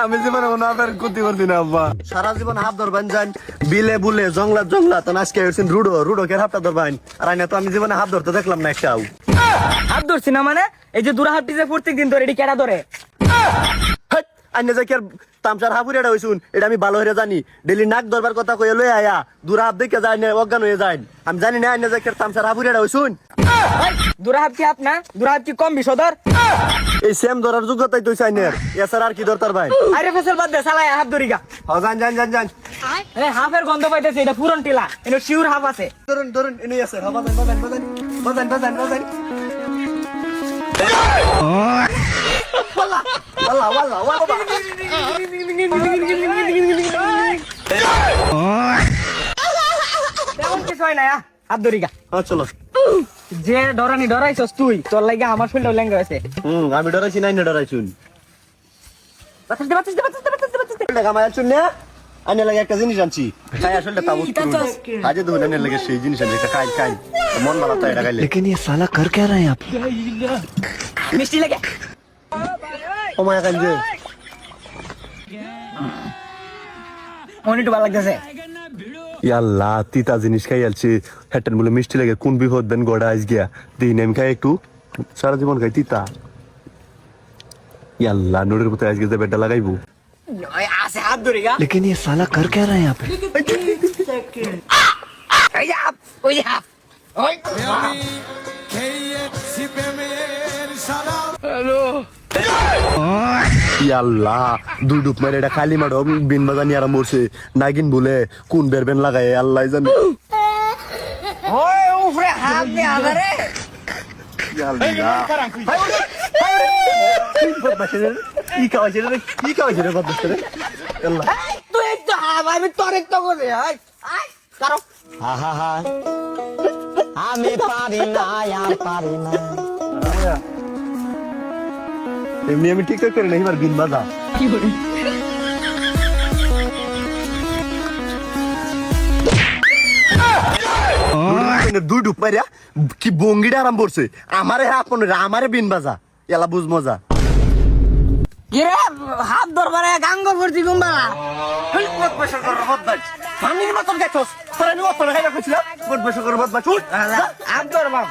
আমি জীবনে কোনো আপনার ক্ষতি করছি না আব্বা। সারা জীবন হাফ ধরবেন যান বিলে বুলে জংলাত জংলাত আজকে রুডো রুডো কে হাফটা ধরবেন আর আইনা তো আমি জীবনে হাফ ধরতে দেখলাম না একটাও। হাত ধরছি না মানে এই যে দুরা হাতটি যে প্রত্যেক দিন ধরে এটি কেডা ধরে? আইনা যে তামসার হাফুরি এটা হইছুন এটা আমি ভালো হয়ে জানি। ডেলি নাক ধরবার কথা কয়ে লই আয়া দুরা হাফ দেখে যায় না অজ্ঞান হয়ে যায়। আমি জানি না আইনা যে তামসার হাফুরি এটা হইছুন। দুরা হাত কি হাত না? দুরা হাত কি কম বিষধর? এই সেম ধরার যোগ্যতাই তো চাইনের এছাড়া আর কি দরকার ভাই? আরে ফেসল বাদ দে সালা হাত ধরি গা। হ্যাঁ যান যান যান যান। এই হাফের গন্ধ পাইতেছে এটা পুরন টিলা এটা শিউর হাফ আছে। ধরুন ধরুন এনে আছে হ্যাঁ বাজান বাজান বাজান বাজান বাজান বাজান ওয়াল্লাহ ওয়াল্লাহ ওয়াল্লাহ তেমন কিছু হয় না হাত ধরি গা। হ্যাঁ চলো। যে ডরানি ডরাইছস তুই তোর লাগি আমার শরীরটা লেঙ্গা হয়েছে। আমি ডরাইছি না ডরাইছুন বাতাস দে বাতাস দে বাতাস দে বাতাস দে বাতাস দে। টাকা মায়ের চুন না আইনে লাগে একটা জিনিস আনছি খাই আসলে তাবুত করুন আজে দুন আইনে লাগে সেই জিনিস আনছি একটা খাই খাই মন ভালো তাই এটা খাইলে। लेकिन ये साला कर क्या रहे हैं आप? মিষ্টি লাগে ও মায়া কান যে মনিটু ভালো লাগতেছে। ইয়াল্লাহ তিতা জিনিস খাই আলছি হেটেন বলে মিষ্টি লাগে কোন বিপদ দেন গোড়া আইস গিয়া দিন এম খাই একটু সারা জীবন খাই তিতা। ইয়াল্লাহ নোডের মতো আইস গিয়ে বেডটা লাগাইবো। আছে হাত ধরি গা। लेकिन ये साला कर क्या रहे हैं यहाँ पे? ওই হাফ ওই হাফ ওই ইয়াল্লাহ দুই ডুব মেরে এটা খালি মারো বিন বাজানি আর মরছে নাগিন বলে কোন বেরবেন লাগায় আল্লাহ জানে। ওই উপরে হাত দে আদারে তুই তো হাফ আমি তোর তো করে কারো আমি পারি না আর পারি না। এমনি আমি ঠিক করে নাই আমার বিন বাজা কি করে দুই ডুব মারিয়া কি বঙ্গিটা আরাম করছে আমারে আপন আমারে বিন বাজা এলা বুঝ মজা। কিরে হাত ধরবারে গাঙ্গ ভর্তি গুম্বা পানির মতন দেখছস তোরা নি অত লাগাই রাখছিস কোন বসে করে বদবা চুট হাত ধরবাম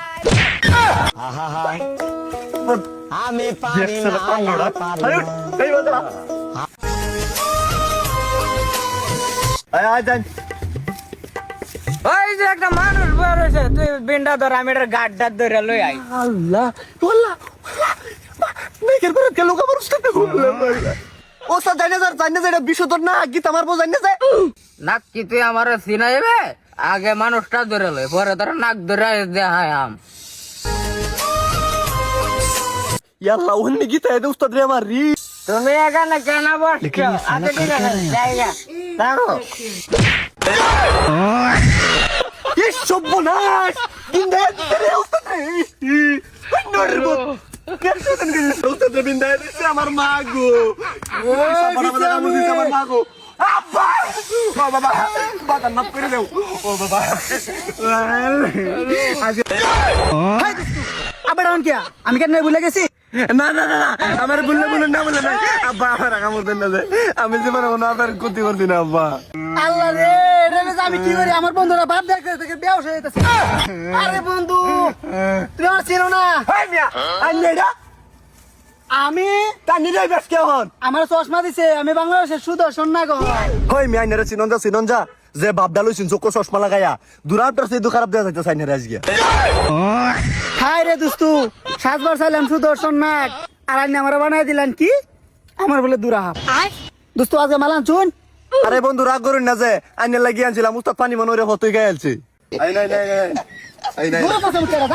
আমি পারি না আর পারি না। এই বাজা আয় আয় যান ওই যে একটা মানুষ বের হইছে তুই বিন্ডা ধর আমি এটার গাড্ডা ধরে লই আই। আল্লাহ ওয়াল্লাহ মেকের করে কেন কাবার উস্তাতে বললাম ও সা জানে এটা বিশুদ্ধ না কি তোমার বউ জানে যায় নাক কি তুই আমার চিনাইবে আগে মানুষটা ধরে লই পরে তোর নাক ধরে দেখাই আম। ইয়াল্লাহ ওহনি কি তাই উস্তাদ রে আমার রি তুমি এখানে কেন বসছো? আচ্ছা ঠিক আছে জায়গা দাঁড়ো। এই সর্বনাশ বিন্দা রে উস্তাদ রে নরবো কেন উস্তাদ রে বিন্দা দিছে আমার মা গো ও আমার মা গো আব্বা ও বাবা বাবা মাফ করে দাও ও বাবা আবার অন কিয়া আমি কেন ভুলে গেছি? না না না আমার বললে বলে না বলে নাই আব্বা আমার আগামর দেন না আমি জীবনে কোনো আপনার ক্ষতি করছি না আব্বা। আল্লাহ রে এটা আমি কি করি আমার বন্ধুরা বাপ দেখতে থেকে বিয়াও হয়ে যাচ্ছে। আরে বন্ধু তুমি আমার চিনো না? হাই মিয়া আন্নেডা আমি তানি যাই বেশ কেমন আমার চশমা দিছে আমি বাংলাদেশের সুদর্শন না গো। হই মিয়া আন্নেরা চিনন যা যে বাপডা লইছিন চোখ চশমা লাগাইয়া দুরাটার সে দু খারাপ দেয়া যাইতে সাইনে রাজ গিয়া। হাই রে দোস্তু সাতবার চাইলাম সুদর্শন নাক আর আপনি আমার বানাই দিলেন কি আমার বলে দুরা হাফ দোস্তু আজকে মালান চুন। আরে বন্ধু রাগ করুন না যে আইনে লাগিয়ে আনছিলাম উস্তাদ পানি মনে রে হতই গাইলছে আই নাই নাই আই নাই দুরা পছন্দ করে